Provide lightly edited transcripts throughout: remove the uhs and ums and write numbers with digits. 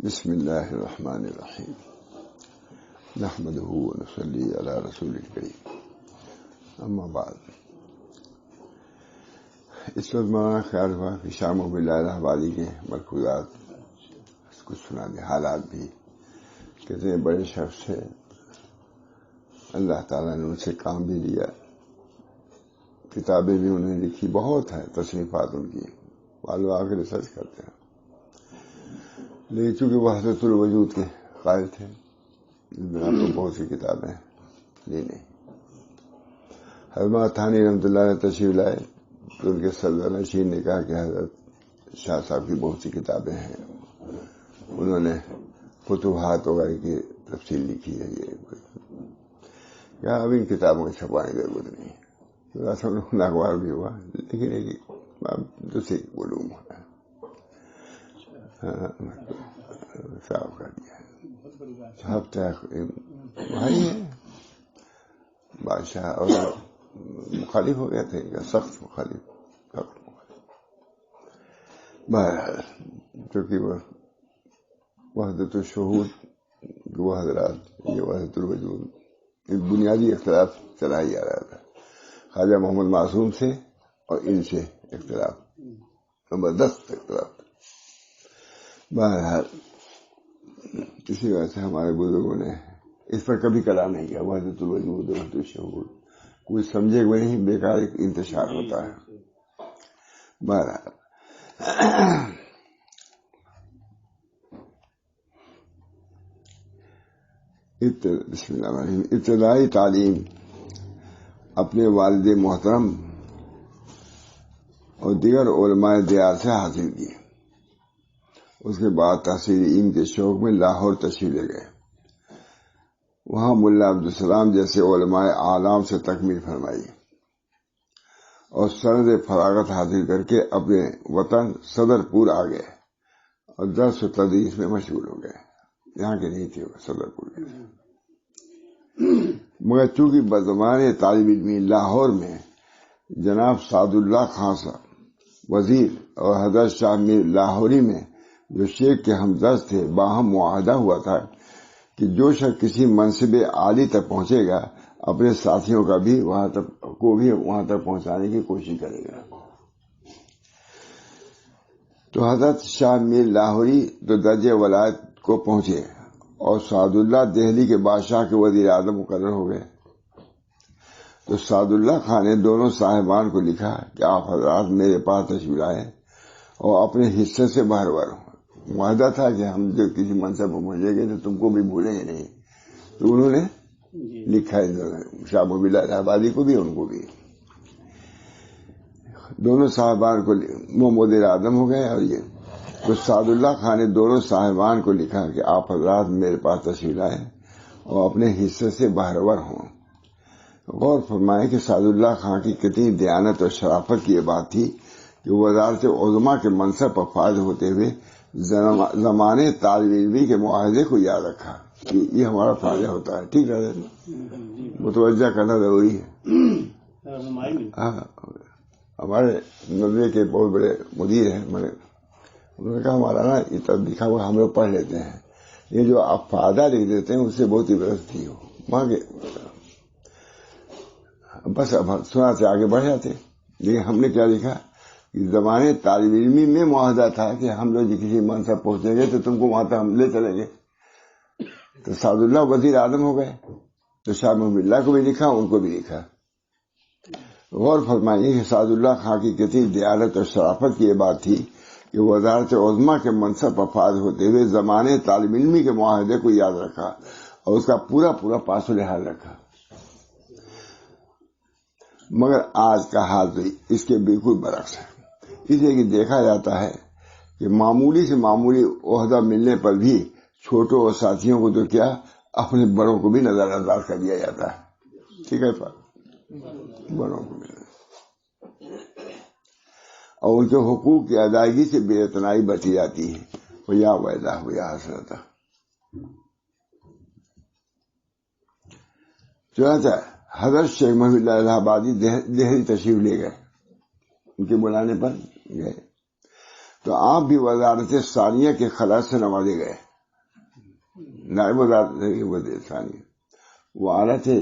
بسم اللہ الرحمن الرحیم نحمدہ ونصلی علی رسول الکریم اما بعد. اس وقت مولانا خیال ہوا کہ شاہ محب اللہ الہ آبادی کے ملفوظات کچھ سنا دے. حالات بھی کتنے بڑے شخص تھے، اللہ تعالیٰ نے ان سے کام بھی لیا، کتابیں بھی انہیں لکھی، بہت ہیں تصنیفات ان کی، معلوم آ کے ریسرچ کرتے ہیں. لیکن چونکہ وحدت الوجود کے قائل تھے اس بنا پر بہت سی کتابیں نہیں. حضرت تھانی رحمۃ اللہ نے تشریف لائے تو ان کے صدر نشین نے کہا کہ حضرت شاہ صاحب کی بہت سی کتابیں ہیں، انہوں نے فتوحات وغیرہ کی تفصیل لکھی ہے. یہ اب ان کتابوں کو چھپانے کی ضرورت نہیں ہے، اخبار بھی ہوا، لیکن دوسری علوم صاف کر دیا. ہفتہ بھائی ہے بادشاہ اور مخالف ہو گئے تھے، سخت مخالف. بہرحال چونکہ وہ وحدت الشہود وہ حضرات، یہ وحدت الوجود، بنیادی اختلاف چلا ہی آ رہا تھا. خواجہ محمد معصوم سے اور ان سے اختلاف، زبردست اختلاف. بہرحال اسی وجہ سے ہمارے بزرگوں نے اس پر کبھی کلام نہیں کیا. وحدت الوجود وحدت الشہود کوئی سمجھے ہوئے نہیں، بیکار ایک انتشار ہوتا ہے. بہرحال بسم اللہ الرحمن الرحیم. ابتدائی تعلیم اپنے والد محترم اور دیگر علماء دیار سے حاصل کی. اس کے بعد تحصیل علم کے شوق میں لاہور تشریف لے گئے. وہاں ملا عبدالسلام جیسے علماء اعلام سے تکمیل فرمائی اور سند فراغت حاصل کر کے اپنے وطن صدر پور آ گئے اور درس و تدریس میں مشغول ہو گئے. یہاں کے نہیں تھے، صدر پور کے تھے. مگر چونکہ بزمان طالب علمی لاہور میں جناب سعد اللہ خان صاحب وزیر اور حضرت شاہ میر لاہوری میں جو شیخ کے ہمدرد تھے، باہم معاہدہ ہوا تھا کہ جو شخص کسی منصب عالی تک پہنچے گا اپنے ساتھیوں کا بھی وہاں تک پہنچانے کی کوشش کرے گا. تو حضرت شاہ میر لاہوری تو درجہ ولایت کو پہنچے اور سعد اللہ دہلی کے بادشاہ کے وزیر اعظم مقرر ہو گئے. تو سعد اللہ خان نے دونوں صاحبان کو لکھا کہ آپ حضرات میرے پاس تشریف لائیں اور اپنے حصے سے بہرور ہوں. معاہدہ تھا کہ ہم جو کسی منصب پر پہنچے گے تو تم کو بھی بھولیں گے نہیں. تو انہوں نے لکھا ہے شاہ محب اللہ الہ آبادی کو بھی، ان کو بھی. دونوں صاحبان کو وہ وزیر اعظم ہو گئے. اور یہ تو سعد اللہ خان نے دونوں صاحبان کو لکھا کہ آپ حضرات میرے پاس تشریف لائیں اور اپنے حصے سے بہرور ہوں. غور فرمائیں کہ سعد اللہ خان کی کتنی دیانت اور شرافت کی یہ بات تھی کہ وزارت عظمیٰ کے منصب پر فائز ہوتے ہوئے زمانے طالب علمی کے معاہدے کو یاد رکھا کہ یہ ہمارا فائدہ ہوتا ہے. ٹھیک ہے، متوجہ کرنا ضروری ہے. ہمارے نظریے کے بہت بڑے مدیر ہیں، انہوں نے کہا ہمارا نا یہ تب لکھا ہوا ہم لوگ پڑھ لیتے ہیں، یہ جو آپ فائدہ لکھ دیتے ہیں اس سے بہت عبرت تھی ہو مانگے. بس اب سنا سے آگے بڑھ جاتے. لیکن ہم نے کیا لکھا کہ زمانے طالب علمی میں معاہدہ تھا کہ ہم لوگ کسی منصب پہنچیں گے تو تم کو وہاں تک ہم لے چلیں گے. تو سعد اللہ وزیر اعظم ہو گئے تو شاہ محب اللہ کو بھی لکھا، ان کو بھی لکھا. غور فرمائیے کہ سعد اللہ خان کی کتنی دیانت اور شرافت کی یہ بات تھی کہ وزارت عظمیٰ کے منصب پر فائز ہوتے ہوئے زمانے طالب علمی کے معاہدے کو یاد رکھا اور اس کا پورا پاس و لحاظ رکھا. مگر آج کا حال تو اس کے بالکل برعکس ہے. اس لیے کہ دیکھا جاتا ہے کہ معمولی سے معمولی عہدہ ملنے پر بھی چھوٹوں اور ساتھیوں کو تو کیا اپنے بڑوں کو بھی نظر انداز کر دیا جاتا ہے. ٹھیک ہے، بڑوں کو بھی، اور ان کے حقوق کی ادائیگی سے بے اعتنائی بچی جاتی ہے. یا ویلہ یا حسرت. چنانچہ حضرت شیخ محب اللہ الہ آبادی دہلی تشریف لے گئے، ان کے بلانے پر گئے تو آپ بھی وزارت ثانیہ کے خلاص سے نوازے گئے. نائب ذات نہیں وہ ثانی وہ اعلیٰ تھے،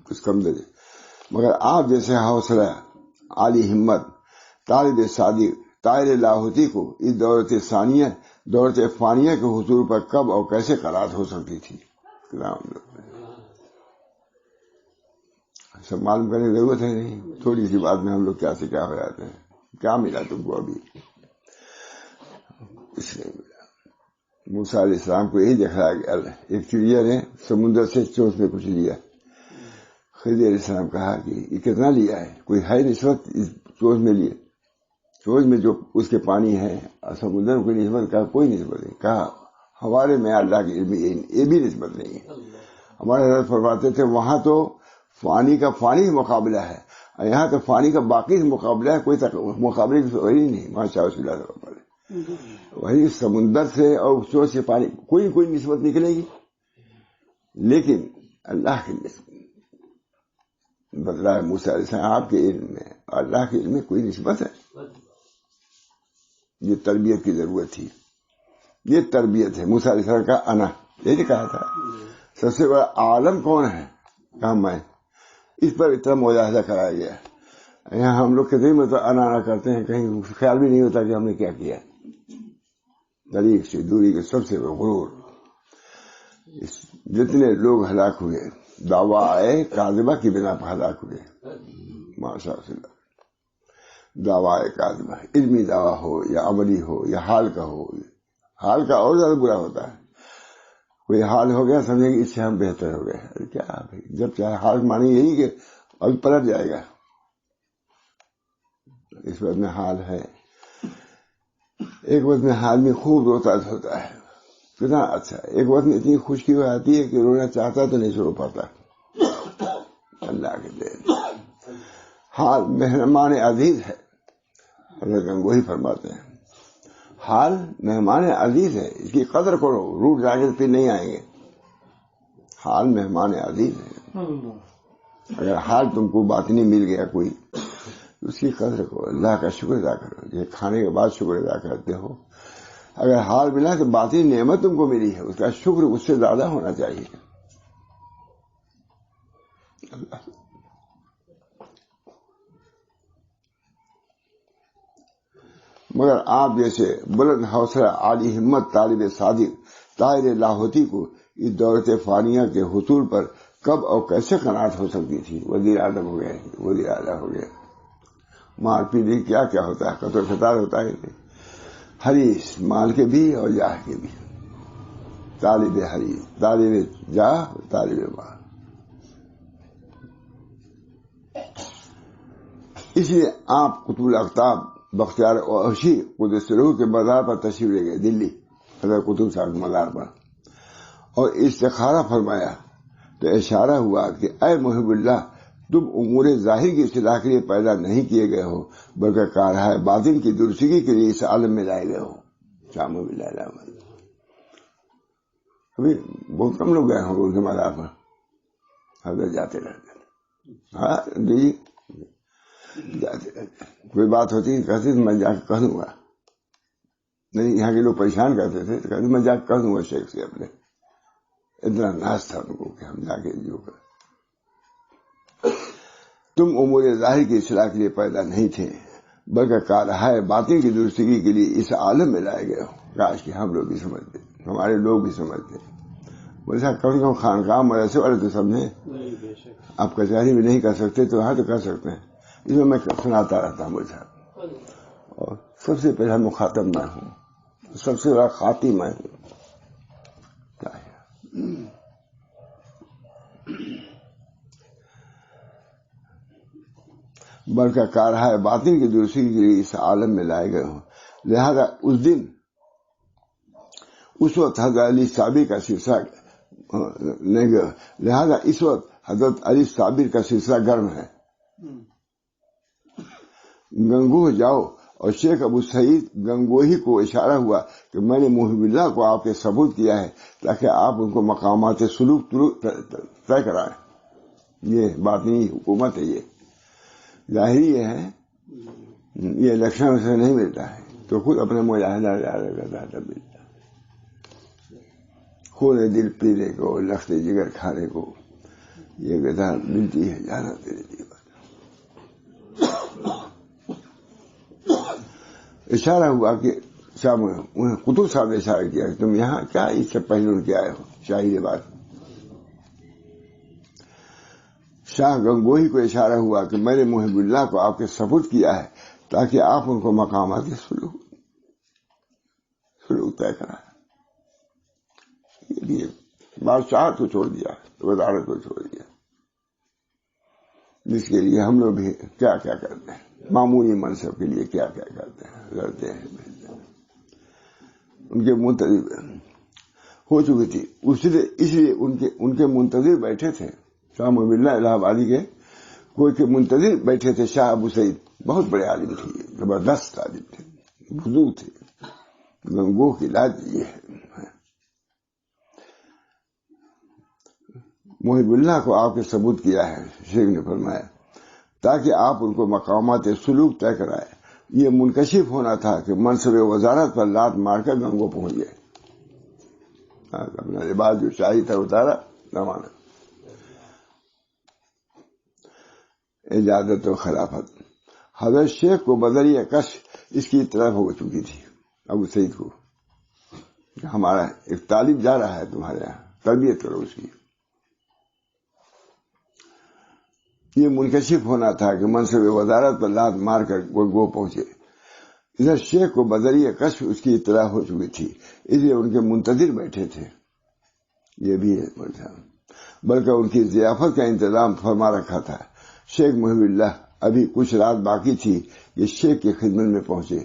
کچھ کم درجے. مگر آپ جیسے حوصلہ عالی ہمت طالب صادق طاہر لاہوتی کو اس دولت فانیہ کے حصول پر کب اور کیسے قناعت ہو سکتی تھی؟ سب معلوم کرنے کی ضرورت ہے نہیں، تھوڑی سی بات میں ہم لوگ کیا سے کیا ہو جاتے ہیں. کیا ملا تم کو؟ ابھی کچھ نہیں ملا. موسیٰ علیہ السلام کو یہی دکھایا گیا، ایک چڑیا نے سمندر سے چوچ میں کچھ لیا. خضر علیہ السلام کہا کہ یہ کتنا لیا ہے؟ کوئی ہے نسبت اس چوچ میں لیے؟ چوچ میں جو اس کے پانی ہے اور سمندر کو نسبت کا کوئی نسبت نہیں. کہا ہمارے میں اللہ کی علم یہ بھی نسبت نہیں ہے. ہمارے حضرت فرماتے تھے وہاں تو فانی کا فانی مقابلہ ہے، یہاں تو فانی کا باقی مقابلہ ہے، کوئی مقابلے کی وہی نہیں. ماشاء اللہ وہی سمندر سے اور چوچ سے پانی کوئی نسبت نکلے گی، لیکن اللہ کی نسبت بدلا ہے. موسیٰ علیہ السلام آپ کے علم میں اللہ کے علم میں کوئی نسبت ہے؟ یہ تربیت کی ضرورت تھی، یہ تربیت ہے. موسیٰ علیہ السلام کا انا یہی کہا تھا سب سے بڑا عالم کون ہے؟ کہا میں. اس پر اتنا مجاہدہ کرایا گیا. یہاں ہم لوگ کتنے مطلب انا کرتے ہیں، کہیں خیال بھی نہیں ہوتا کہ ہم نے کیا کیا. طریق سے دوری کے سب سے غرور. جتنے لوگ ہلاک ہوئے دعویٰ آئے کاذبہ کی بنا پر ہلاک ہوئے. ماشاء اللہ دعویٰ کاذبہ، علمی دعویٰ ہو یا عملی ہو یا حال کا ہو. حال کا اور زیادہ برا ہوتا ہے. کوئی حال ہو گیا سمجھیں گے اس سے ہم بہتر ہو گئے. ارے کیا بھائی، جب چاہے حال مانی یہی کہ ابھی پلٹ جائے گا. اس وقت میں حال ہے، ایک وقت میں حال میں خوب روتا ہوتا ہے، کتنا اچھا. ایک وقت میں اتنی خشکی ہو آتی ہے کہ رونا چاہتا تو نہیں رو پاتا. اللہ کے دین حال مہمان عزیز ہے. حضرت گنگوہی فرماتے ہیں حال مہمان عزیز ہے، اس کی قدر کرو، روٹ جائیں گے پھر نہیں آئیں گے. حال مہمان عزیز ہے. اگر حال تم کو باطنی مل گیا کوئی، اس کی قدر کرو، اللہ کا شکر ادا کرو. یہ کھانے کے بعد شکر ادا کرتے ہو. اگر حال ملا تو باطنی نعمت تم کو ملی ہے، اس کا شکر اس سے زیادہ ہونا چاہیے. مگر آپ جیسے بلند حوصلہ عالی ہمت طالب صادق طاہر لاہوتی کو اس دولت فانیہ کے حصول پر کب اور کیسے قناعت ہو سکتی تھی؟ وزیر اعظم ہو گئے، وزیر اعلیٰ ہو گئے. مار پیٹ کیا کیا ہوتا ہے، قتل فتار ہوتا ہے. حریص مال کے بھی اور جاہ کے بھی. طالب حریص، طالب جاہ، طالب مال. اس لیے آپ قطب الاقطاب بختیار وحشی قدس روح کے مزار پر تشریف لے گئے، دلی حضرت قطب صاحب کے مزار پر، اور استخارہ فرمایا تو اشارہ ہوا کہ اے محب اللہ، تم امور ظاہر کی اصلاح کے لیے پیدا نہیں کیے گئے ہو، بلکہ کارہائے باطن کی درستگی کے لیے اس عالم میں لائے گئے ہو. شام ابھی بہت کم لوگ گئے ہوں ان کے مزار پر، حضرت جاتے رہتے. ہاں جی جاتے رہتے. کوئی بات ہوتی کہتے میں جا کے کہہ دوں گا. نہیں یہاں کے لوگ پریشان کرتے تھے تو کہتے میں جا کے کہہ دوں گا شیخ سے اپنے. اتنا ناز تھا ان کو کہ ہم جا کے جو کر. تم امور ظاہر کی اصلاح کے لیے پیدا نہیں تھے، بلکہ کارہائے باطن کی درستگی کے لیے اس عالم میں لائے گئے ہو. کاش کہ ہم لوگ بھی سمجھتے، ہمارے لوگ بھی سمجھتے. ویسا کم سے کم خانقاہ مدرسے والے تو سمجھیں. آپ کچہری بھی نہیں کر سکتے تو وہاں تو کر سکتے ہیں. اس میں سناتا رہتا ہوں صاحب. اور سب سے پہلا مخاطب میں ہوں، سب سے بڑا خاطی میں ہوں. بلکہ کارہائے باطن کی درستگی کے لیے اس عالم میں لائے گئے ہوں. لہذا اس دن اس وقت حضرت علی صابر کا سلسلہ لہذا اس وقت حضرت علی صابر کا سلسلہ گرم ہے. گنگوہ جاؤ، اور شیخ ابو سعید گنگوہی کو اشارہ ہوا کہ میں نے محب اللہ کو آپ کے ثبوت کیا ہے تاکہ آپ ان کو مقامات سلوک طے کرائیں. یہ باطنی حکومت ہے. یہ ظاہری یہ ہے، یہ الیکشن سے نہیں ملتا ہے، تو خود اپنے مجاہدہ ملتا ہے. خونے دل پینے کو لخت جگر کھانے کو یہ غذا ملتی ہے جانا تیرے دیوان. اشارہ ہوا کہ قطب صاحب نے اشارہ کیا کہ تم یہاں کیا اس سے پہلے کے آئے ہو شاہی لباس. شاہ گنگوہی کو اشارہ ہوا کہ میں نے محب اللہ کو آپ کے سپرد کیا ہے تاکہ آپ ان کو مقامات سلوک طے کرائیں. یہ بھی بادشاہت کو چھوڑ دیا, وزارت کو چھوڑ دیا, جس کے لیے ہم لوگ بھی کیا کیا کرتے ہیں, معمولی منصب کے لیے کیا کیا کرتے ہیں, لڑتے ہیں. ان کے منتظر ہو چکی تھی, اس لیے ان کے منتظر بیٹھے تھے شاہ محب اللہ الہ آبادی کے. کوئی کے منتظر بیٹھے تھے شاہ ابو سعید, بہت بڑے عالم تھے, زبردست عالم تھے, بزرگ تھے. گنگو کی لاج یہ ہے, محب اللہ کو آپ کے ثبوت کیا ہے شیخ نے فرمایا تاکہ آپ ان کو مقامات سلوک طے کرائے. یہ منکشف ہونا تھا کہ منصب وزارت پر لات مار کر گنگو پہنچ گئے. اپنا لباس جو شاہی تھا اتارا, روانہ. اجازت و خلافت حضرت شیخ کو بدریہ کش اس کی طرف ہو چکی تھی ابو سعید کو, ہمارا ایک طالب جا رہا ہے تمہارے یہاں, تربیت کرو اس کی. یہ منکشف ہونا تھا کہ منصب وزارت پر لات مار کر گو پہنچے. ادھر شیخ کو بدریہ کش اس کی اطلاع ہو چکی تھی, اس لیے ان کے منتظر بیٹھے تھے. یہ بھی ہے, بلکہ ان کی ضیافت کا انتظام فرما رکھا تھا. شیخ محب اللہ ابھی کچھ رات باقی تھی کہ شیخ کی خدمت میں پہنچے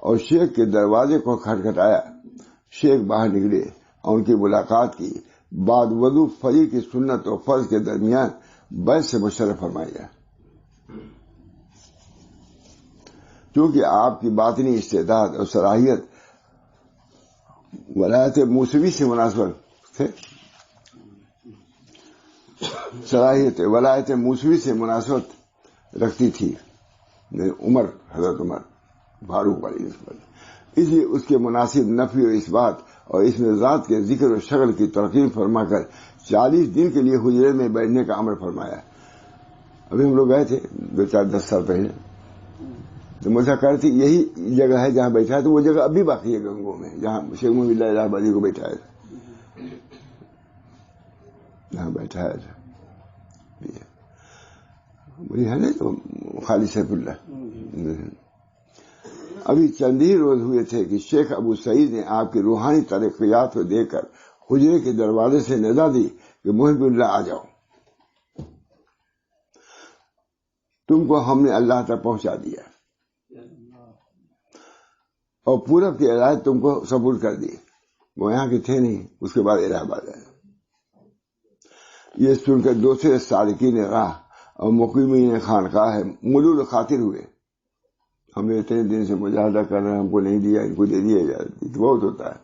اور شیخ کے دروازے کو کھٹکھٹایا. شیخ باہر نکلے اور ان کی ملاقات کی. بعد وضو فجر کی سنت اور فرض کے درمیان بیعت سے مشرف فرمایا. چونکہ آپ کی باطنی استعداد اور صلاحیت ولایت موسوی سے مناسبت تھے, صلاحیت ولایت موسوی سے مناسبت رکھتی تھی. عمر, حضرت عمر فاروق علیہ السلام, اس لیے اس کے مناسب نفی و اثبات اور اس میں ذات کے ذکر و شکل کی تلقین فرما کر 40 دن کے لیے حجرے میں بیٹھنے کا امر فرمایا. ابھی ہم لوگ گئے تھے 2-4-10 سال پہلے, تو مجھے کہا تھی یہی جگہ ہے جہاں بیٹھا ہے, تو وہ جگہ اب بھی باقی ہے گنگو میں جہاں شیخ محب اللہ الہ آبادی کو بیٹھا ہے, جہاں بیٹھا ہے وہی ہے نا, تو خالد سیف اللہ. ابھی چند ہی روز ہوئے تھے کہ شیخ ابو سعید نے آپ کی روحانی ترقیات کو دیکھ کر حجرے کے دروازے سے ندا دی کہ محب اللہ آ جاؤ, تم کو ہم نے اللہ تک پہنچا دیا اور پورب کی ہدایت تم کو سپرد کر دی. وہ یہاں کے تھے نہیں, اس کے بعد الہ آباد آئے. یہ سن کر دوسرے سالکین راہ اور مقیمین خانقاہ ملول خاطر ہوئے. ہم نے اتنے دن سے مجاہدہ کر رہے ہیں, ہم کو نہیں دیا, ان کو دے دیا, بہت ہوتا ہے.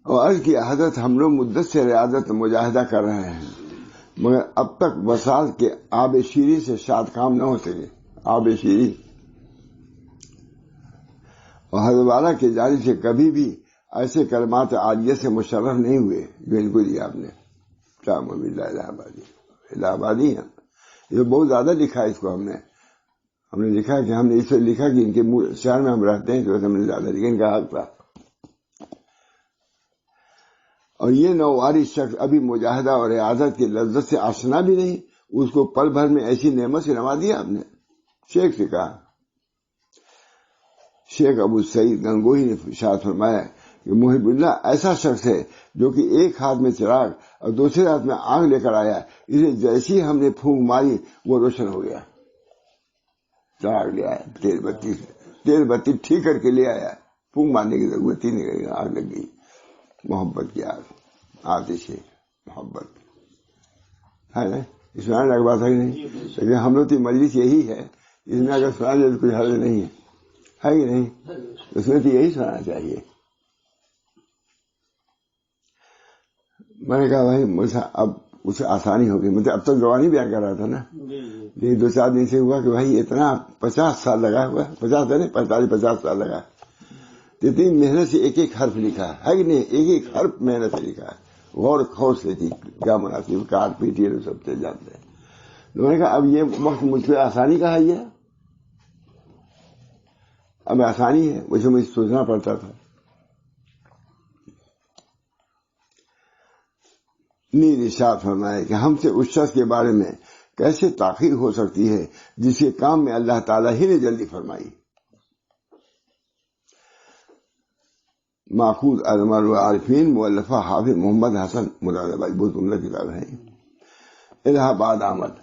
اور عرض کی حضرت ہم لوگ مدت سے ریاضت مجاہدہ کر رہے ہیں, مگر اب تک وساط کے آب شیری سے شاد کام نہ ہو سکے. آب شیری اور حضرت والا کی جانب سے کبھی بھی ایسے کلمات عالیہ سے مشرف نہیں ہوئے جو ان کو دیا آپ نے. شاہ محب اللہ الہ آبادی, الہ آبادی ہے, یہ بہت زیادہ لکھا ہے اس کو. ہم نے لکھا کہ ہم نے اس سے لکھا کہ ان کے شہر میں ہم رہتے ہیں, تو ہم نے زیادہ لکھا, ان کا حق تھا. اور یہ نوواری شخص ابھی مجاہدہ اور ریاضت کی لذت سے آشنا بھی نہیں, اس کو پل بھر میں ایسی نعمت سے نواز دیا آپ نے. شیخ سے کہا, شیخ ابو سعید گنگوہی نے ارشاد فرمایا کہ محب اللہ ایسا شخص ہے جو کہ ایک ہاتھ میں چراغ اور دوسرے ہاتھ میں آگ لے کر آیا, اسے جیسی ہم نے پھونک ماری وہ روشن ہو گیا. چراغ لے آیا, تیل بتی ٹھیک کر کے لے آیا, پھونک مارنے کی ضرورت ہی نہیں, آگ لگ گئی. محبت کی آگ, آتش محبت ہے نا. اس میں لگ بات ہے نہیں, لیکن ہم لوگ کی مجلس یہی ہے, اس میں اگر سنا جائے تو کوئی حل نہیں ہے کہ نہیں. اس میں تو یہی سنانا چاہیے. میں نے کہا بھائی مجھے اب اسے آسانی ہوگی, مجھے اب تک روانی بیان کر رہا تھا نا, یہ 2-4 دن سے ہوا کہ بھائی اتنا 50 سال لگا ہوا, 50 ہے نا, 45-50 سال لگا. اتنی محنت سے ایک ایک حرف لکھا ہے کہ نہیں, ایک ایک حرف محنت سے لکھا ہے, غور خوص سے کی کیا مناسب کار پیٹی ہے سب سے جانتے ہیں. لوگوں نے کہا اب یہ وقت مجھ پہ آسانی کا ہے, یہ اب آسانی ہے, مجھے سوچنا پڑتا تھا. نیز ارشاد فرمائے کہ ہم سے اس شخص کے بارے میں کیسے تاخیر ہو سکتی ہے جس کے کام میں اللہ تعالیٰ ہی نے جلدی فرمائی. ماخوذ ازمر العارفین مؤلفہ حافظ محمد حسن مراد آبادی, بہت عمدہ کتاب ہے. الہ آباد احمد.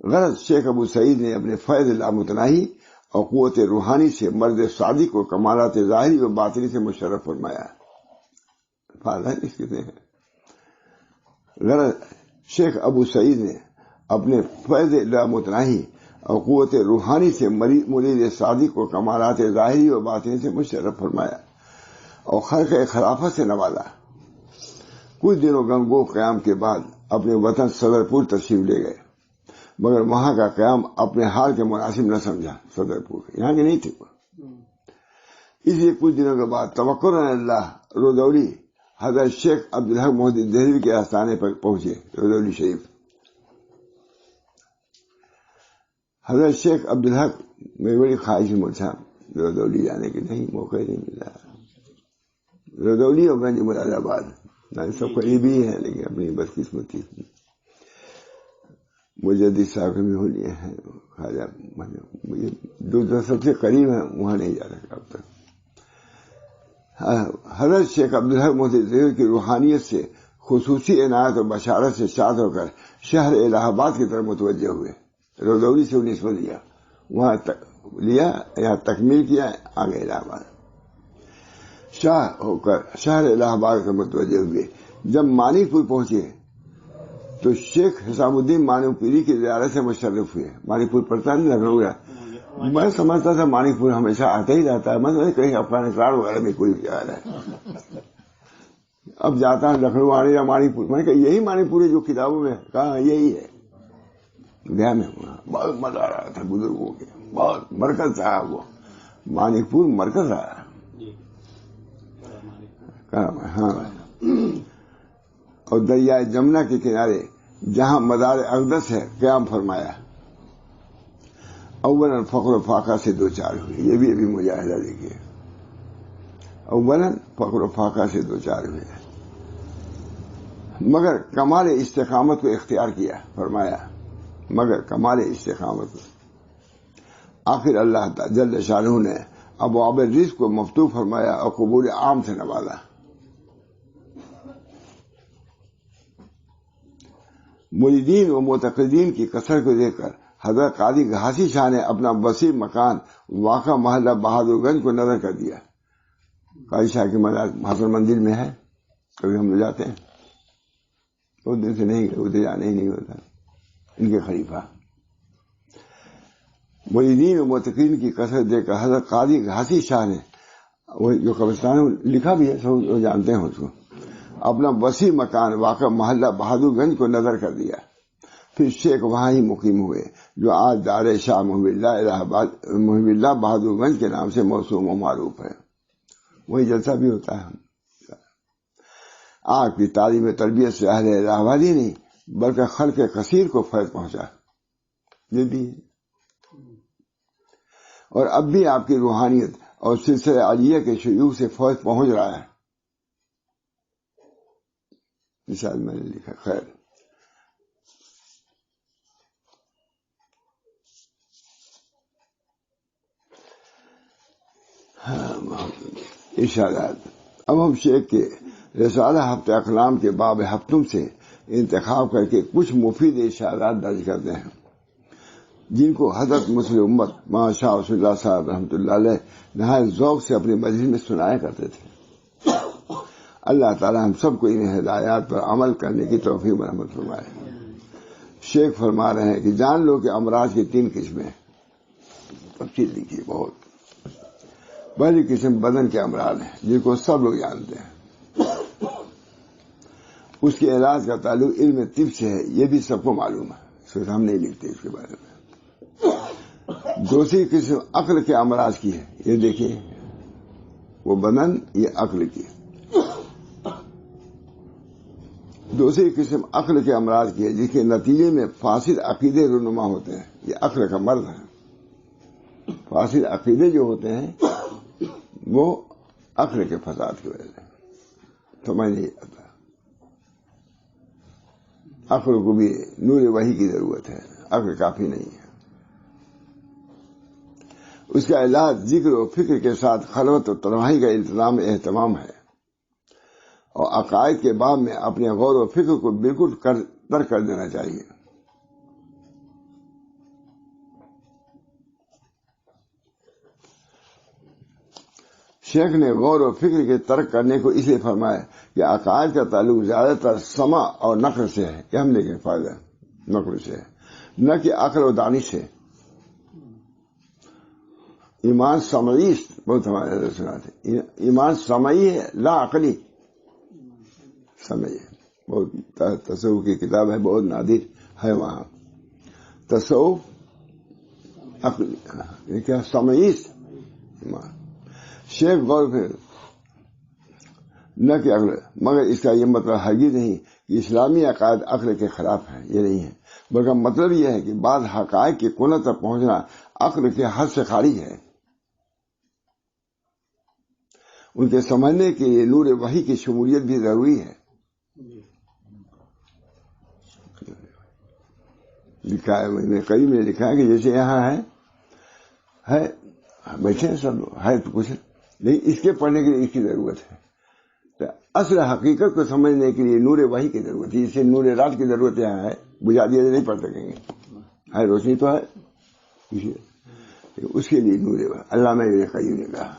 غرض شیخ ابو سعید نے اپنے فیض لامتناہی اور قوت روحانی سے مرد صادق کو کمالات ظاہری و باطنی سے مشرف فرمایا. اس کتنے ہیں. غرض شیخ ابو سعید نے اپنے فیض لامتناہی اور قوت روحانی سے مرید صادق کو کمالات ظاہری و باطنی سے مشرف فرمایا اور خلق خلافت سے نوازا. کچھ دنوں گنگو قیام کے بعد اپنے وطن صدرپور تشریف لے گئے, مگر وہاں کا قیام اپنے حال کے مناسب نہ سمجھا. صدرپور یہاں کے نہیں تھے, اس لیے کچھ دنوں کے بعد توکل علی اللہ رودولی حضرت شیخ عبدالحق محدث دہلوی کے آستانے پر پہنچے. رودولی شریف حضرت شیخ عبدالحق میری بڑی خواہش مجھا رودولی جانے کی, نہیں موقع نہیں ملا. رودولی اور گنج مراد آباد سب قریبی ہیں, لیکن اپنی بدقسمتی مجدد صاحب بھی ہو لیے ہیں. جو سب سے قریب ہیں وہاں نہیں جا سکا اب تک. حضرت شیخ عبدالحق محدث کی روحانیت سے خصوصی عنایت اور بشارت سے شاد ہو کر شہر الہ آباد کی طرف متوجہ ہوئے. رودولی سے نسبت لیا, وہاں لیا, یہاں تکمیل کیا, آگے الہ آباد شاہ ہو کر شہر الہ آباد کا متوجہ ہوئے. جب مانی پور پہنچے تو شیخ حسام الدین مانی پوری کی زیارت سے مشرف ہوئے. مانی پور پڑتا نہیں لکھنؤ گیا, میں سمجھتا تھا مانی پور ہمیشہ آتا ہی رہتا ہے, میں کہیں افغانستان وغیرہ میں کوئی جا رہا ہے. اب جاتا ہے لکھنؤ آنے یا مانی پور, میں کہ یہی مانی پور ہے جو کتابوں میں کہا یہی ہے. گیا میں بہت مزہ آ رہا تھا بزرگوں کے, بہت مرکز تھا وہ مانی پور, مرکز رہا. ہاں, اور دریائے جمنا کے کنارے جہاں مزار اقدس ہے قیام فرمایا. اولاً فقر و فاقہ سے دو چار ہوئے, یہ بھی ابھی مجاہدہ دیکھیے. اولاً فقر و فاقہ سے دو چار ہوئے, مگر کمال استقامت کو اختیار کیا. فرمایا مگر کمال استقامت کو. آخر اللہ جل شانہ نے ابواب الرزق کو مفتوح فرمایا اور قبول عام سے نوازا. مریدین و معتقدین کی کثرت کو دیکھ کر حضرت قاضی گھاسی شاہ نے اپنا وسیع مکان واقع محلہ بہادر گنج کو نظر کر دیا. قاضی شاہ کی مزار حسن مندر میں ہے, کبھی ہم لوگ جاتے ہیں, بہت دن سے نہیں گئے, ادھر جانے ہی نہیں ہوتا. ان کے خلیفہ مریدین و معتقدین کی کثرت دیکھ کر حضرت قاضی گھاسی شاہ نے, وہ جو قبرستان لکھا بھی ہے سب جانتے ہیں اس کو, اپنا وسیع مکان واقع محلہ بہادر گنج کو نظر کر دیا. پھر شیخ وہاں ہی مقیم ہوئے جو آج دار شاہ محب اللہ بہادر گنج کے نام سے موسوم و معروف ہے. وہی جلسہ بھی ہوتا ہے. آپ کی تعلیم تربیت سے اہل الہ آبادی نہیں بلکہ خلق کثیر کو فیض پہنچا. یہ بھی اور اب بھی آپ کی روحانیت اور سلسلہ عالیہ کے شیوخ سے فیض پہنچ رہا ہے. مثال میں نے لکھا. خیر, ارشادات. اب ہم شیخ کے رسالہ ہفتہ اقلام کے باب ہفتم سے انتخاب کر کے کچھ مفید ارشادات درج کرتے ہیں جن کو حضرت مسلم امت مولانا شاہ رسول اللہ صاحب رحمۃ اللہ علیہ نہایت ذوق سے اپنی مجلس میں سنایا کرتے تھے. اللہ تعالی ہم سب کو ان ہدایات پر عمل کرنے کی توفیق مرحمت فرمائے. شیخ فرما رہے ہیں کہ جان لو کہ امراض کی 3 قسمیں. تفصیل لکھیے بہت. پہلی قسم بدن کے امراض ہیں جن کو سب لوگ جانتے ہیں, اس کے علاج کا تعلق علم طب سے ہے, یہ بھی سب کو معلوم ہے, اس کو ہم نہیں لکھتے اس کے بارے میں. دوسری قسم عقل کے امراض کی ہے. یہ دیکھیے وہ بدن یہ عقل کی. دوسری قسم عقل کے امراض کی ہے جس کے نتیجے میں فاسد عقیدے رونما ہوتے ہیں. یہ عقل کا مرض ہے. فاسد عقیدے جو ہوتے ہیں وہ عقل کے فساد کی وجہ سے سمجھ نہیں آتا. عقل کو بھی نور وحی کی ضرورت ہے. عقل کافی نہیں ہے. اس کا علاج ذکر و فکر کے ساتھ خلوت و تنہائی کا التزام اہتمام ہے اور عقائد کے باب میں اپنے غور و فکر کو بالکل ترک کر دینا چاہیے. شیخ نے غور و فکر کے ترک کرنے کو اس لیے فرمایا کہ عقائد کا تعلق زیادہ تر سمع اور نقل سے ہے. کہ ہم لیکن فائدہ نقل سے ہے نہ کہ عقل و دانش سے. ایمان سمعی بہت ہمارے سناتے ایمان سمعی ہے لا عقلی. سمعی بہت تصوف کی کتاب ہے بہت نادر ہے وہاں. تصوف عقلی کیا سمعی ایمان. شیخ غور پھر نہ کہ عقل مگر اس کا یہ مطلب ہرگز نہیں کہ اسلامی عقائد عقل کے خلاف ہے. یہ نہیں ہے بلکہ مطلب یہ ہے کہ بعض حقائق کی کنت تک پہنچنا عقل کے حد سے خارج ہے. ان کے سمجھنے کے لیے نور وحی کی شمولیت بھی ضروری ہے. لکھا ہے میں نے کئی میں لکھا ہے کہ جیسے یہاں ہے بیٹھے ہیں سب ہے تو کچھ لیکن اس کے پڑھنے کے لیے اس کی ضرورت ہے. تو اصل حقیقت کو سمجھنے کے لیے نور وحی کی ضرورت ہے. اسے نور رات کی ضرورت یہاں ہے. بجھا دیا نہیں پڑھ سکیں گے. ہے روشنی تو ہے اس کے لیے نور وحی. علامہ ابن قیم نے کہا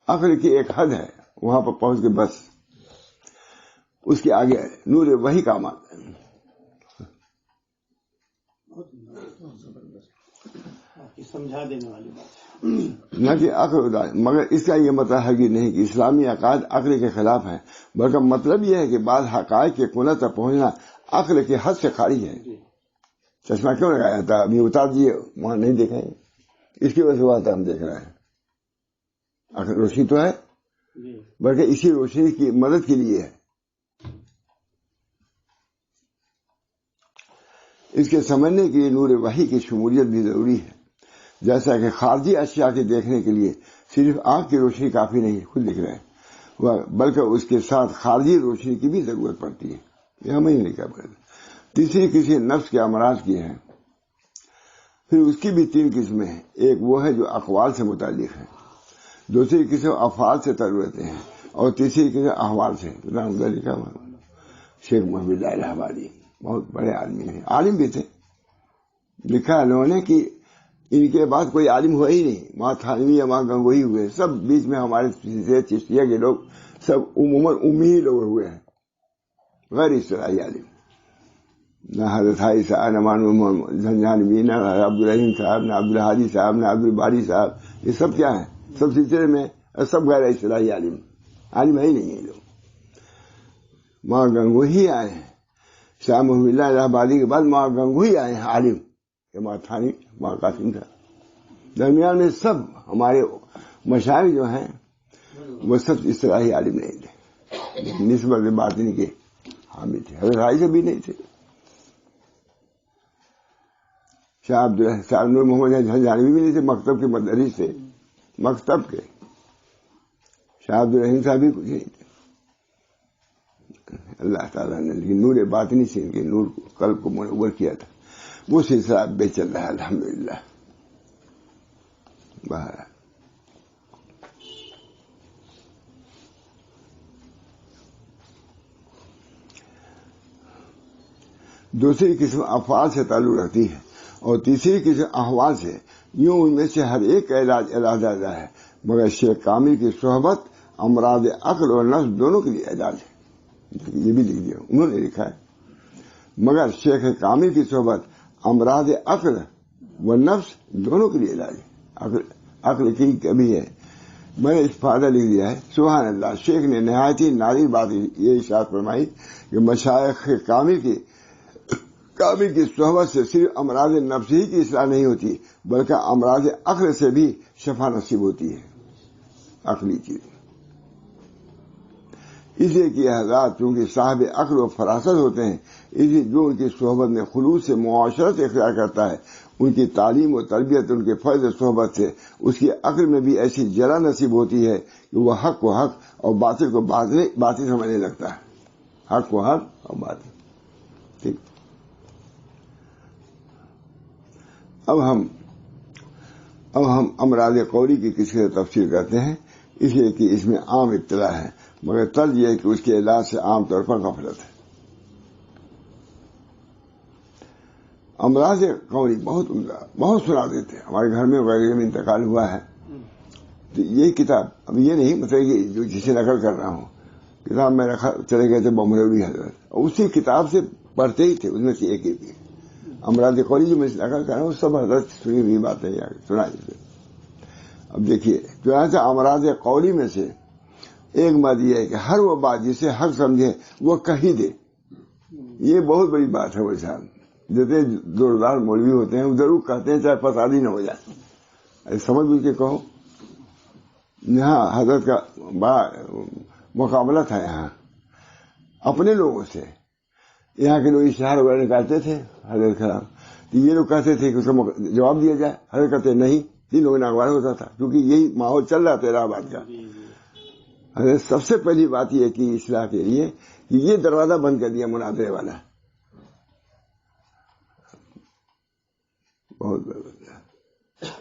عقل کی ایک حد ہے وہاں پر پہنچ کے بس اس کے آگے نور وحی کا عمل سمجھا دینے والی بات نہ کہ عقل. مگر اس کا یہ مطلب ہے کہ نہیں کہ اسلامی عقائد عقل کے خلاف ہیں بلکہ مطلب یہ ہے کہ بعض حقائق کے کنت تک پہنچنا عقل کے حد سے خارج ہے. چشمہ کیوں لگایا تھا ابھی اتار دیے وہاں نہیں دیکھیں اس کی وجہ سے وہاں ہم دیکھ رہے ہیں. عقل روشنی تو ہے بلکہ اسی روشنی کی مدد کے لیے ہے. اس کے سمجھنے کے لیے نور وحی کی شمولیت بھی ضروری ہے. جیسا کہ خارجی اشیاء کے دیکھنے کے لیے صرف آنکھ کی روشنی کافی نہیں خود دیکھ رہے ہیں بلکہ اس کے ساتھ خارجی روشنی کی بھی ضرورت پڑتی ہے. یہ ہمیں نہیں لکھا پڑتا. تیسری کسی نفس کے امراض کی ہے. پھر اس کی بھی 3 قسمیں ہیں. ایک وہ ہے جو اقوال سے متعلق ہے. دوسری قسم افعال سے تعلق رہتے ہیں اور تیسری قسم احوال سے. لکھا شیخ محمد اللہ الہ آبادی بہت بڑے آدمی ہیں. عالم بھی تھے. لکھا انہوں نے کہ ان کے بعد کوئی عالم ہوا ہی نہیں. وہاں تھانوی یا وہاں گنگوہی ہوئے. سب بیچ میں ہمارے چشتیہ کے لوگ سب عموماً امی ہی لوگ ہوئے ہیں غیر اصطلاحی عالم. نہ حضرت حاجی صاحب نہ محمد جھنجھانوی نہ عبدالرحیم صاحب نہ عبدالحادی صاحب نہ عبدالباری صاحب. یہ سب کیا ہیں سب سلسلے میں سب غیر اصطلاحی عالم. عالم ہے ہی نہیں یہ لوگ. وہاں گنگوہی آئے ہیں. شاہ محمد اللہ الہ آبادی کے بعد وہاں گنگوہی آئے ہیں عالم. وہاں تھانی وہاں قاسم تھا. درمیان میں سب ہمارے مشائخ جو ہیں وہ سب اصطلاحی عالم نہیں تھے. نسبت باطنی کے حامی تھے. حضرت حاجی سے بھی نہیں تھے. شاہ نور محمد جھنجھانوی بھی نہیں تھے. مکتب کے مدرس تھے. مکتب کے شاہ عبدالرحیم صاحب بھی کچھ نہیں تھے. اللہ تعالیٰ نے لیکن نور باطنی سے ان کے نور کو قلب کو منور کیا تھا. وہ سلسلہ بے چل رہا ہے الحمدللہ. باہر دوسری قسم افعال سے تعلق رکھتی ہے اور تیسری قسم احوال سے. یوں ان میں سے ہر ایک کا علاج علیحدہ ہے مگر شیخ کامل کی صحبت امراض عقل اور نفس دونوں کے لیے علاج ہے. یہ بھی لکھ دیا انہوں نے لکھا ہے. مگر شیخ کامل کی صحبت امراض عقل و نفس دونوں کے لیے علاج ہے. عقل کی کبھی ہے. میں نے اس فائدہ لکھ دیا ہے. سبحان اللہ. شیخ نے نہایت ہی نادر بات یہ ارشاد فرمائی کہ مشائخ کامل کی صحبت سے صرف امراض نفسی کی اصلاح نہیں ہوتی بلکہ امراض عقل سے بھی شفا نصیب ہوتی ہے، عقلی چیز. اس لیے کہ حضرات چونکہ صاحب عقل و فراست ہوتے ہیں، اس لیے جو ان کی صحبت میں خلوص سے معاشرت اختیار کرتا ہے، ان کی تعلیم و تربیت، ان کے فیض صحبت سے اس کی عقل میں بھی ایسی جرا نصیب ہوتی ہے کہ وہ حق کو حق اور باطل کو باطل سمجھنے لگتا ہے. حق کو حق اور باطل. ٹھیک. اب ہم امراض قولی کی کسی سے تفصیل کرتے ہیں، اس لیے کہ اس میں عام اطلاع ہے، مگر طرز یہ ہے کہ اس کے علاج سے عام طور پر غفلت ہے. امراض قولی بہت سنا دیتے ہیں. ہمارے گھر میں وغیرہ میں انتقال ہوا ہے تو یہ کتاب، اب یہ نہیں مطلب کہ جو جسے نقل کر رہا ہوں، کتاب میں رکھا چلے گئے تھے بمروی حضرت، اور اسی کتاب سے پڑھتے ہی تھے. اس میں سے ایک ہی بھی امراض قولی جو میں نقل کر رہا ہوں سب حضرت سنی ہوئی باتیں سنا. اب دیکھیے، چنانچہ امراض قولی میں سے ایک بات یہ ہے کہ ہر وہ بات جسے حق سمجھے وہ کہی دے. یہ بہت بڑی بات ہے. وہ صاحب جتنے زوردار مولوی ہوتے ہیں وہ ضرور کہتے ہیں چاہے فسادی نہ ہو جائے، سمجھ بوجھ کے کہو. یہاں حضرت کا بڑا مقابلہ تھا یہاں اپنے لوگوں سے. یہاں کے لوگ اشتہار وغیرہ نکالتے تھے حضرت خلاف، تو یہ لوگ کہتے تھے کہ اس کا جواب دیا جائے. حضرت کہتے نہیں. تین لوگوں نے اخبار ہوتا تھا کیونکہ یہی ماحول چل رہا تھا الہ آباد کا. حضرت سب سے پہلی بات یہ کی اصلاح کے لیے کہ یہ دروازہ بند کر دیا مناظرے والا. بہت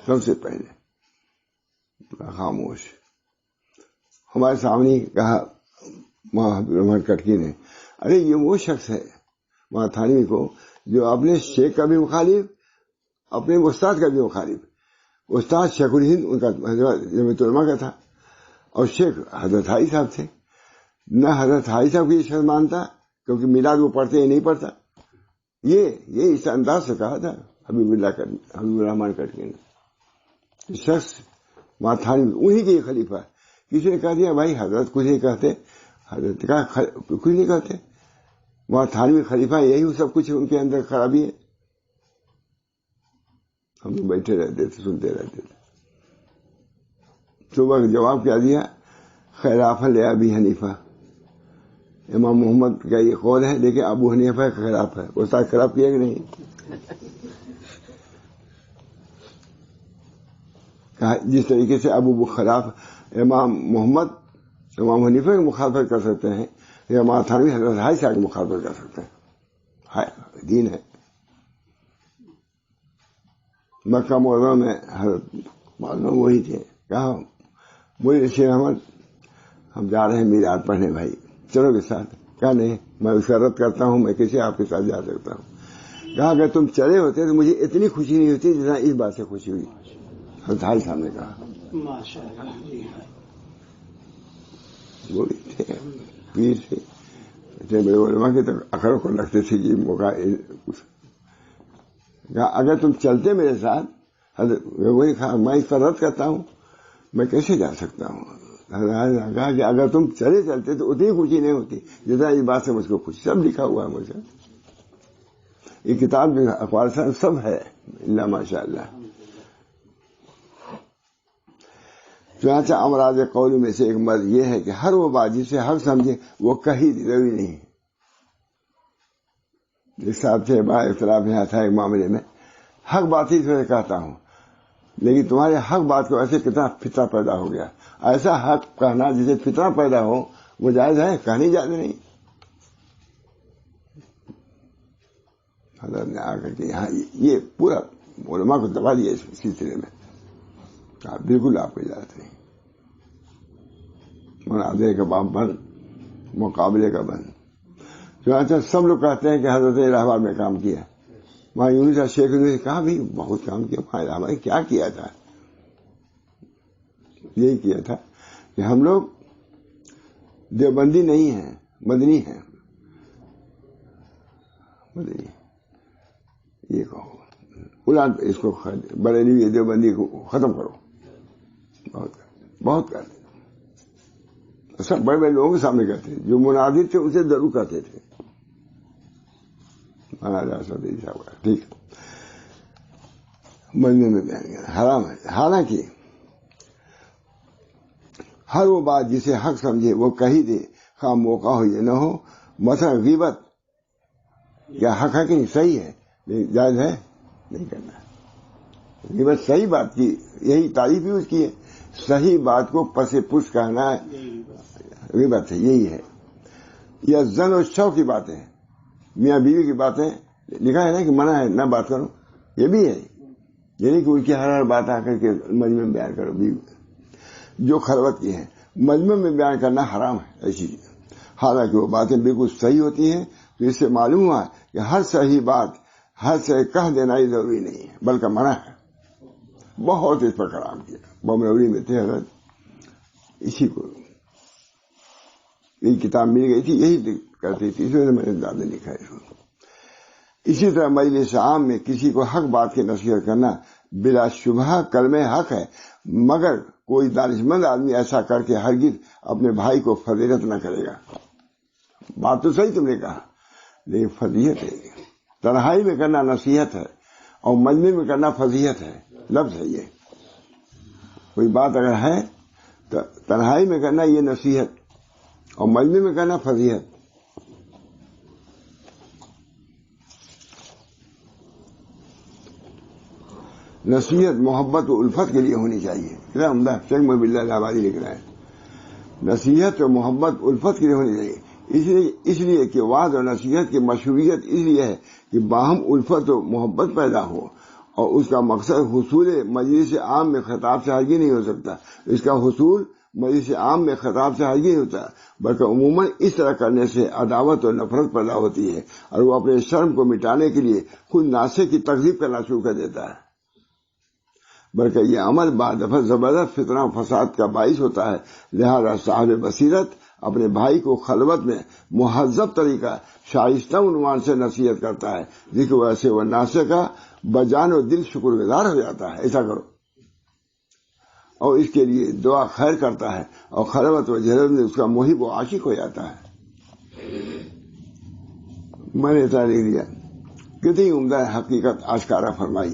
سب سے پہلے خاموش. ہمارے سامنے کہا محمد کٹکی نے، ارے یہ وہ شخص ہے وہاں تھانوی کو جو اپنے شیخ کا بھی مخالف، اپنے استاد کا بھی مخالف. استاد شیخ الہند ان کا جمعیت علماء کا تھا اور شیخ حضرت حاجی صاحب تھے. نہ حضرت حاجی صاحب کو یہ شخص مانتا کیونکہ میلاد وہ پڑھتے یا نہیں پڑھتا. یہ اس انداز سے کہا تھا حبیب الرحمان کٹکی نے. شخص وہاں تھانوی انہی کے خلیفہ. کسی نے کہہ دیا بھائی حضرت کچھ نہیں کہتے، حضرت کا کچھ نہیں کہتے، وہاں تھانوی خلیفہ یہی سب کچھ ان کے اندر خرابی ہے. ہم لوگ بیٹھے رہتے تھے سنتے رہتے تھے. صبح جواب کیا دیا، خلاف لے ابی حنیفہ. امام محمد کا یہ قول ہے لیکن ابو حنیفہ کا خلاف ہے. استاد خلاف کیا کہ نہیں؟ جس طریقے سے ابو خلاف امام محمد امام حنیفہ کی مخالفت کر سکتے ہیں یا امام تھانوی حضرت حاجی صاحب کی مخالفت کر سکتے ہیں. دین ہے. مکہ معظمہ میں حضرت معلوم وہی تھے. کہا مجھے شیر احمد ہم جا رہے ہیں میلاد پڑھنے، بھائی چلو کے ساتھ. کہا نہیں، میں اس کا رد کرتا ہوں، میں کسی آپ کے ساتھ جا سکتا ہوں. کہا اگر تم چلے ہوتے تو مجھے اتنی خوشی نہیں ہوتی جتنا اس بات سے خوشی ہوئی. حضرت حاجی صاحب نے کہا. وہ تھے پیر تھے، اتنے بڑے علماء کے تک اکڑ کو لگتے تھے کہ موقع. اگر تم چلتے میرے ساتھ، حضرت وہی کہا میں اس کا رد کرتا ہوں، میں کیسے جا سکتا ہوں. حضرت کہا کہ اگر تم چلے چلتے تو اتنی خوشی نہیں ہوتی جتنا اس بات سے مجھ کو خوشی. سب لکھا ہوا ہے مجھے، یہ کتاب جو اقوال سب ہے اللہ ماشاء اللہ. چنانچہ امراض قولی میں سے ایک مرض یہ ہے کہ ہر وہ بات جسے حق سمجھے وہ کہی ضروری نہیں. جس حساب سے بڑا اختلاف یہاں تھا ایک معاملے میں، حق بات ہی سے کہتا ہوں لیکن تمہارے حق بات کو ایسے کتنا فتنہ پیدا ہو گیا. ایسا حق کہنا جسے فتنہ پیدا ہو وہ جائز ہے؟ کہانی جائز نہیں. حضرت نے آ کر کے یہاں یہ پورا علماء کو دبا دیا اس سلسلے میں. کہا بالکل آپ کو اجازت نہیں. مناظرے کا باب بند، مقابلے کا بند. چنانچہ سب لوگ کہتے ہیں کہ حضرت الہ آباد میں کام کیا. وہاں یونس شیخ نے کہا بھی بہت کام کیا. وہاں الہ آباد میں کیا کیا تھا؟ یہی کیا تھا کہ ہم لوگ دیوبندی نہیں ہیں، مدنی ہیں. مدنی یہ کہو الان اس کو بریلوی دیوبندی کو ختم کرو. بہت کرتے سب بڑے بڑے لوگوں کے سامنے کہتے جو مناظر تھے اسے ضرور کہتے تھے. ٹھیک. مجمع میں بیان کرنا حرام ہے. حالانکہ ہر وہ بات جسے حق سمجھے وہ کہی دے، خواہ موقع ہو یا نہ ہو. مثلا غیبت یا حق ہے کہ نہیں، صحیح ہے لیکن جائز ہے نہیں کرنا. غیبت صحیح بات کی، یہی تعریف ہی اس کی ہے. صحیح بات کو پس پس کہنا غیبت ہے، یہی ہے. یا زن و شو کی باتیں، میاں بیوی کی باتیں لکھا ہے نا کہ منع ہے نہ بات کرو، یہ بھی ہے. یعنی کہ ان کی ہر بات آ کر کے مجمع میں بیان کرو. بیوی جو خلوت کی ہیں مجمع میں بیان کرنا حرام ہے ایسی. حالانکہ وہ باتیں بالکل صحیح ہوتی ہیں. تو اس سے معلوم ہوا کہ ہر صحیح بات ہر سے کہہ دینا ہی ضروری نہیں ہے بلکہ منع ہے. بہت اس پر کلام کیا. بمنوری میں تھے حضرت، اسی کو یہ کتاب مل گئی تھی، یہی کرتی تھی، اس وجہ میں نے زیادہ لکھا ہے. اسی طرح مجلس عام میں کسی کو حق بات کی نصیحت کرنا بلا شبہ کلمہ حق ہے، مگر کوئی دانشمند آدمی ایسا کر کے ہرگز اپنے بھائی کو فضیلت نہ کرے گا. بات تو صحیح تم نے کہا لیکن فضیلت ہے. تنہائی میں کرنا نصیحت ہے اور مجمع میں کرنا فضیلت ہے. لفظ ہے یہ. کوئی بات اگر ہے تو تنہائی میں کرنا یہ نصیحت اور مجمع میں کرنا فضیلت. نصیحت محبت و الفت کے لیے ہونی چاہیے. کتنا عمدہ شیخ محب اللہ الہ آبادی لکھ رہا ہے. نصیحت و محبت الفت کے لیے ہونی چاہیے. اس لیے کہ وعظ اور نصیحت کی مشروعیت اس لیے ہے کہ باہم الفت و محبت پیدا ہو، اور اس کا مقصد حصول مجلس عام میں خطاب سے ہرگز نہیں ہو سکتا. اس کا حصول مجلس عام میں خطاب سے ہرگز نہیں ہوتا، بلکہ عموماً اس طرح کرنے سے عداوت اور نفرت پیدا ہوتی ہے، اور وہ اپنے شرم کو مٹانے کے لیے خود ناصح کی تکذیب کرنا شروع کر دیتا ہے. بلکہ یہ عمل بعد دفعہ زبردست فتنہ و فساد کا باعث ہوتا ہے. لہذا صاحب بصیرت اپنے بھائی کو خلوت میں مہذب طریقہ شائستہ عنوان سے نصیحت کرتا ہے، جس کی وجہ سے وہ ناصح کا بجان و دل شکر گزار ہو جاتا ہے. ایسا کرو، اور اس کے لیے دعا خیر کرتا ہے، اور خلوت و جہرت میں اس کا محب و عاشق ہو جاتا ہے. میں نے ایسا لکھ دیا. کتنی عمدہ حقیقت آشکارا فرمائی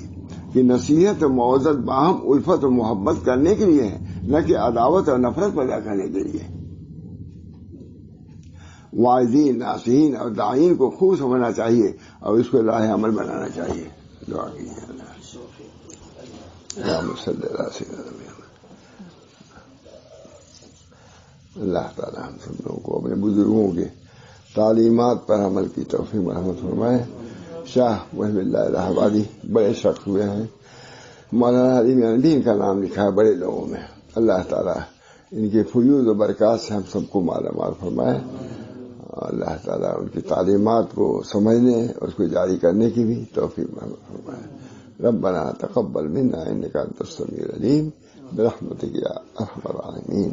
کہ نصیحت و موعظت باہم الفت و محبت کرنے کے لیے ہے، نہ کہ عداوت اور نفرت پیدا کرنے کے لیے. واعظین، ناصحین اور داعین کو خوب سمجھنا چاہیے اور اس کو راہ عمل بنانا چاہیے. دعا کیجیے. اللہ تعالیٰ ہم سب لوگوں کو اپنے بزرگوں کے تعلیمات پر عمل کی توفیق مرحمت فرمائے. شاہ محب اللہ الہ آبادی بڑے شخص ہوئے ہیں. مولانا علی میاں بھی ان کا نام لکھا ہے بڑے لوگوں میں. اللہ تعالیٰ ان کے فیوز و برکات سے ہم سب کو مالا مال فرمائے. اللہ تعالیٰ ان کی تعلیمات کو سمجھنے اور اس کو جاری کرنے کی بھی توفیق مرحمت فرمائے. ربنا تقبل منا انك انت السميع العليم برحمتك يا ارحم الراحمين.